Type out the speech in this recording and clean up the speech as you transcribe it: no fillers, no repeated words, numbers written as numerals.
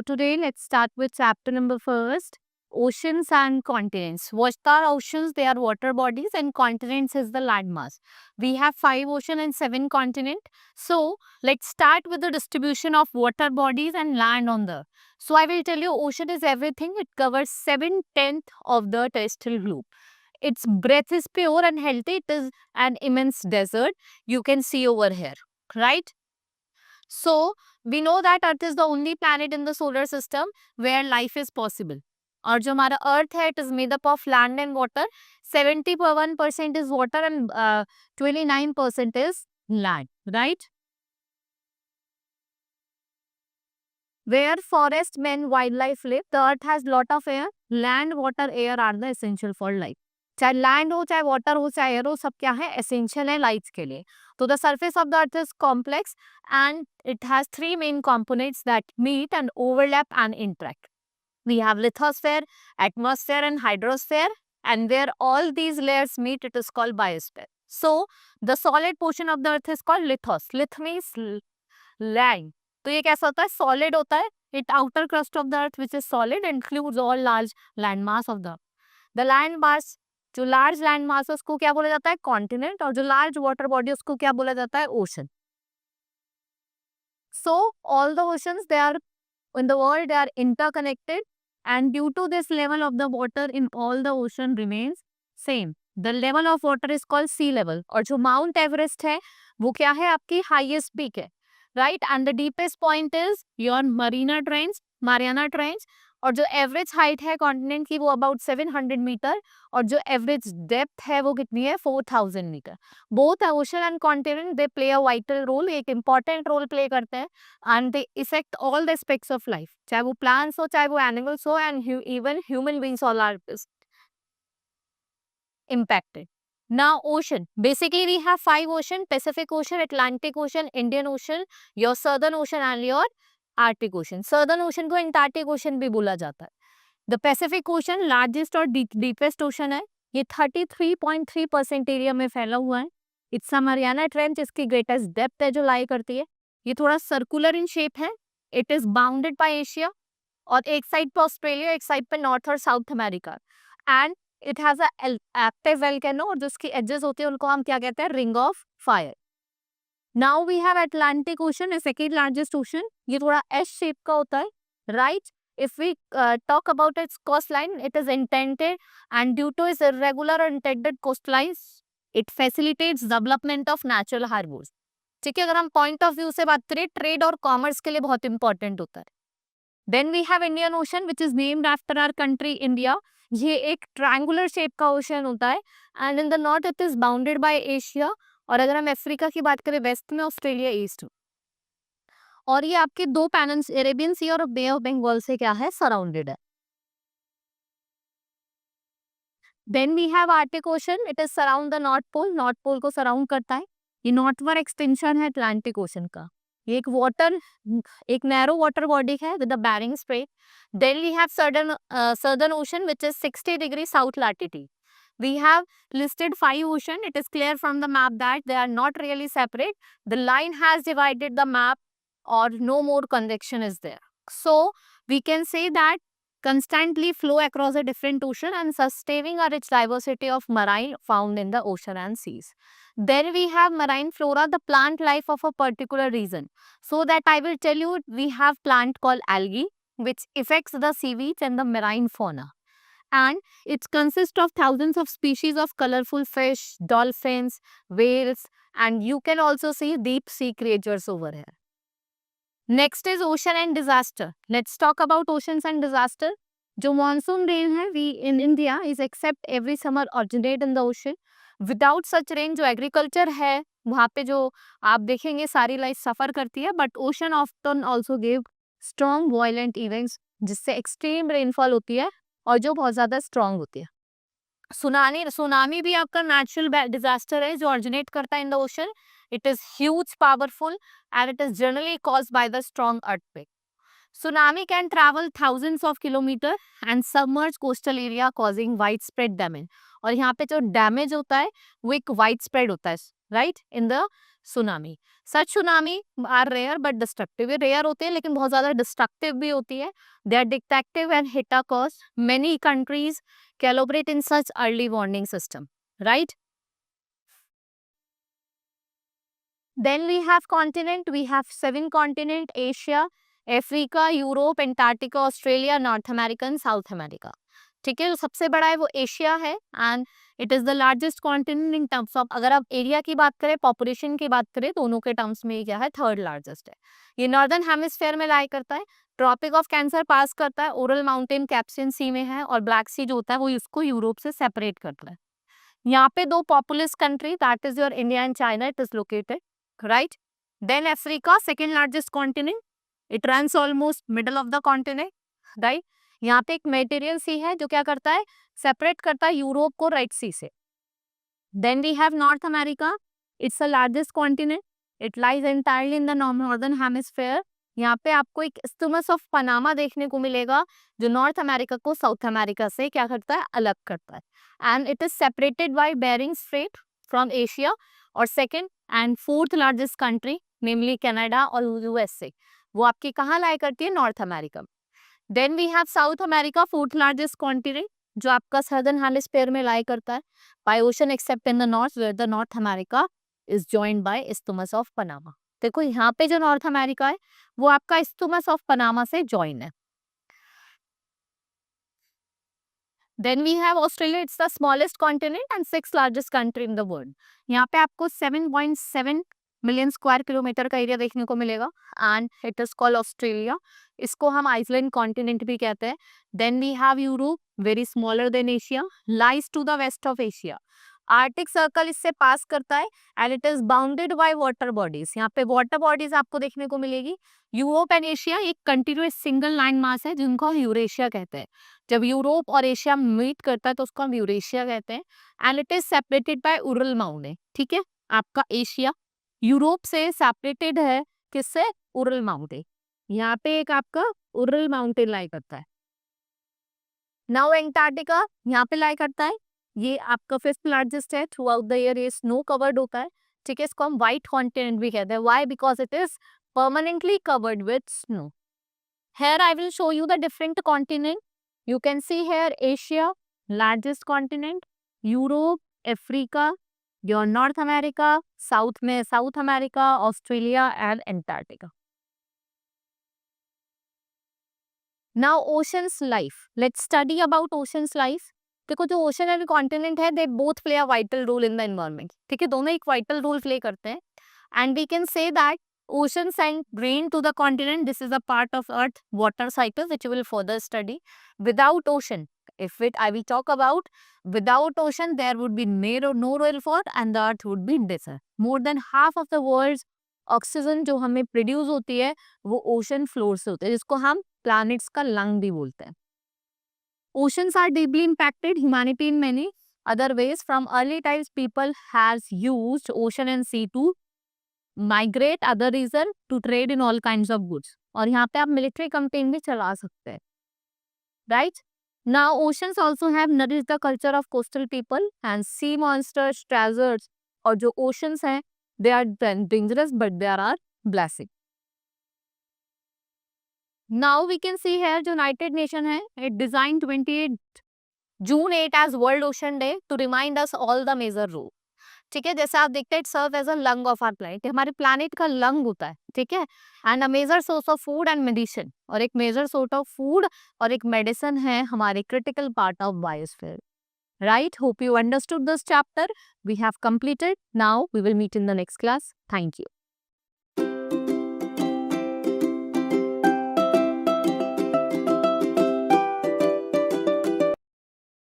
today let's start with chapter number first, oceans and continents. What are oceans? They are water bodies, and continents is the landmass. We have 5 ocean and 7 continent. So let's start with the distribution of water bodies and land on the earth. So I will tell you, ocean is everything. It covers 7/10 of the terrestrial globe. Its breath is pure and healthy. It is an immense desert. You can see over here, right? So we know that Earth is the only planet in the solar system where life is possible. और जो हमारा अर्थ है, it is made up of land and water. 71% is water and 29% is land, right? Where forest, men, wildlife live, the earth has lot of air. Land, water, air are the essential for life. चाहे land हो, चाहे water हो, चाहे air हो, सब क्या है? Essential है लाइफ के लिए. तो the surface of the earth is complex and it has 3 main components that meet and overlap and interact. We have lithosphere, atmosphere and hydrosphere, and where all these layers meet, it is called biosphere. So the solid portion of the earth is called lithos. Lith means land. तो ये कैसा होता है? Solid होता है. It outer crust of the earth which is solid includes all large land mass of the earth. The land mass, जो large land mass है उसको क्या बोला जाता है? कॉन्टिनेंट. और जो लार्ज वाटर बॉडी उसको क्या बोला जाता है? Ocean. So all the oceans, they are in the world, they are interconnected, and due to this level of the water in all the ocean remains same. The level of water is called sea level. और जो mount Everest है वो क्या है? आपकी highest peak है, right? And the deepest point is your Mariana trench. और जो एवरेज हाइट है कॉन्टिनेंट की वो अबाउट 700 मीटर. और जो एवरेज डेप्थ है वो कितनी है? 4000 metre. Both ocean and continent they play a vital role, एक इंपॉर्टेंट रोल प्ले करते हैं. And they effect all the aspects of life, चाहे वो प्लांट्स हो, चाहे वो एनिमल्स हो, and even human beings all are impacted. Now ocean, basically we have 5 ocean: Pacific Ocean, Atlantic Ocean, Indian Ocean, your Southern Ocean and your Arctic Ocean. Southern Ocean को Antarctic Ocean भी बोला जाता है. The Pacific Ocean largest और deepest ocean है. ये 33.3% area में फैला हुआ है. It's a Mariana Trench, इसकी greatest depth है जो लाई करती है. ये थोड़ा सर्कुलर इन शेप है. It is bounded by Asia. और एक साइड पे ऑस्ट्रेलिया, एक साइड पे नॉर्थ और south America. And it has a active volcano, और जिसकी एजेस होती है उनको हम क्या कहते हैं? Ring of fire. Now we have Atlantic ocean, second largest ocean. ये थोड़ा एस शेप का होता है, right? If we talk about its coastline, it is indented, and due to its irregular or indented coastlines, it facilitates development of natural harbors. ठीक है, अगर हम point of view से बात करें, ट्रेड और कॉमर्स के लिए बहुत इंपॉर्टेंट होता है. Then we have Indian Ocean, which is named after our country India. ये एक ट्रायंगुलर शेप का ओशन होता है. And in the north it is bounded bye Asia. और अगर हम अफ्रीका की बात करें, वेस्ट में ऑस्ट्रेलिया, ईस्ट. और ये आपके 2 पैनल्स, अरेबियन सी और बे ऑफ बंगाल से क्या है? सराउंडेड है. Then we have Arctic ocean, it is surround the North Pole. North Pole को सराउंड करता है. ये नॉर्थवर्ड एक्सटेंशन है अटलांटिक ओशन का. ये एक नैरो वाटर बॉडी है with the Bering Strait. Then we have southern ocean which is 60 degree south latitude. We have listed 5 ocean. It is clear from the map that they are not really separate. The line has divided the map, or no more convection is there. So we can say that constantly flow across a different ocean and sustaining a rich diversity of marine found in the ocean and seas. Then we have marine flora, the plant life of a particular region. So that I will tell you, we have plant called algae, which affects the seaweeds and the marine fauna. And it consists of thousands of species of colorful fish, dolphins, whales, and you can also see deep sea creatures over here. Next is ocean and disaster. Let's talk about oceans and disaster. जो monsoon rain है, we in India is except every summer originate in the ocean. Without such rain, जो agriculture है वहाँ पे जो आप देखेंगे सारी लाइफ सफर करती है. But ocean often also give strong violent events, जिससे extreme rainfall होती है और जो बहुत ज्यादा स्ट्रांग होती है. सुनामी भी आपका नेचुरल डिजास्टर है जो ऑरिजिनेट करता है in the ocean. It is huge, powerful, and it is generally caused by the strong earthquake. Tsunami can travel thousands of kilometers and submerge coastal area causing widespread damage. और यहाँ पे जो damage होता है वो एक वाइड स्प्रेड होता है. Right, in the tsunami. Such tsunami are rare but destructive. ये रेयर होते हैं लेकिन बहुत ज्यादा डिस्ट्रक्टिव भी होती है. They are detective and hit a cost. Many countries collaborate in such early warning system, right. Then we have continent. We have 7 continent: Asia, Africa, Europe, Antarctica, Australia, North America and South America. ठीक है, जो सबसे बड़ा है वो Asia है and it is the largest continent in terms of, अगर आप एरिया की बात करें, पॉपुलेशन की बात करें, दोनों के टर्म्स में ये क्या है, थर्ड लार्जेस्ट है. ये नॉर्दर्न हेमिस्फेयर में लाई करता है, ट्रॉपिक ऑफ कैंसर पास करता है, ओरल माउंटेन कैप्सियन सी में है और ब्लैक सी जो होता है वो इसको यूरोप से सेपरेट करता है. यहाँ पे दो populous country, that is your India and China, it is located, right. Then Africa, second largest continent, it runs almost middle of the continent, right. यहाँ पे एक मेटेरियल सी है जो क्या करता है, सेपरेट करता है यूरोप को रेड सी से. Then we have North America, it's the largest continent, it lies entirely in the northern hemisphere. यहाँ पे आपको एक इस्थमस ऑफ पनामा देखने को मिलेगा जो नॉर्थ अमेरिका को साउथ अमेरिका से क्या करता है, अलग करता है. And it is separated by Bering Strait from Asia. और second and fourth largest country namely Canada और यूएसए, वो आपकी कहाँ लाई करती है, North America. Then we have South America, fourth largest continent, जो आपका सदर्न हेमिस्फीयर में लाई करता है by ocean except in the north where the North America is joined by isthmus of Panama. देखो यहाँ पे जो नॉर्थ अमेरिका है वो आपका इस्थमस ऑफ पनामा से जॉइन है. Then we have Australia, it's the smallest continent and 6th largest country in the world. यहाँ पे आपको 7.7 मिलियन स्क्वायर किलोमीटर का एरिया देखने को मिलेगा and it is called Australia. इसको हम आइसलैंड कॉन्टिनेंट भी कहते हैं. Then we have Europe, very smaller than Asia, lies to the west of Asia. Arctic circle इससे पास करता है and it is bounded by water bodies. यहाँ पे वाटर बॉडीज आपको देखने को मिलेगी. यूरोप एंड एशिया एक कंटिन्यूअस सिंगल लाइन मास है जिनको हम यूरेशिया कहते हैं. जब यूरोप और एशिया मीट करता है तो उसको हम यूरेशिया कहते हैं and it is separated bye Ural mountain. ठीक है, आपका एशिया यूरोप से सेपरेटेड है किससे, उरल माउंटेन. यहाँ पे एक आपका उरल माउंटेन लाई करता है. नाउ एंटार्क्टिका यहाँ पे लाई करता है, ये आपका 5th लार्जेस्ट है. थ्रू आउट द ईयर ये स्नो कवर्ड होता है. ठीक है, इसको हम व्हाइट कॉन्टिनेंट भी कहते हैं. Why, because it is permanently covered with snow. Here I will show you the different continent. You can see here Asia, largest continent, Europe, Africa, your North America, South में South America, Australia and Antarctica. Now oceans life. Let's study about oceans life. देखो जो ocean and continent है, they both play a vital role in the environment. ठीक है, दोनों एक vital role play करते हैं and we can say that oceans send rain to the continent. This is a part of earth water cycle which we will further study. Without ocean, I will talk about, without ocean there would be no rainfall and the earth would be desert. More than half of the world's oxygen जो हमें produce होती है वो ocean floor से होती है, जिसको हम प्लैनेट्स का लंग भी बोलते हैं. Oceans are deeply impacted humanity in many other ways. From early times, people has used ocean and sea to migrate other region to trade in all kinds of goods. और यहाँ पे आप military campaign भी चला सकते हैं, right? Now oceans also have nourished the culture of coastal people and sea monsters, treasures. और जो oceans हैं, they are dangerous but they are blessing. Now we can see here जो United Nation है, it designed 28 June 8 as World Ocean Day to remind us all the major role. ठीक है, जैसे आप देखते हैं, it serve as a lung of our planet. हमारे planet का लंग होता है. ठीक है, and a major source of food and medicine. और एक मेजर सोर्स ऑफ फूड और एक मेडिसिन है हमारे critical part of biosphere. Right, hope you understood this chapter. We have completed. Now we will meet in the next class. Thank you.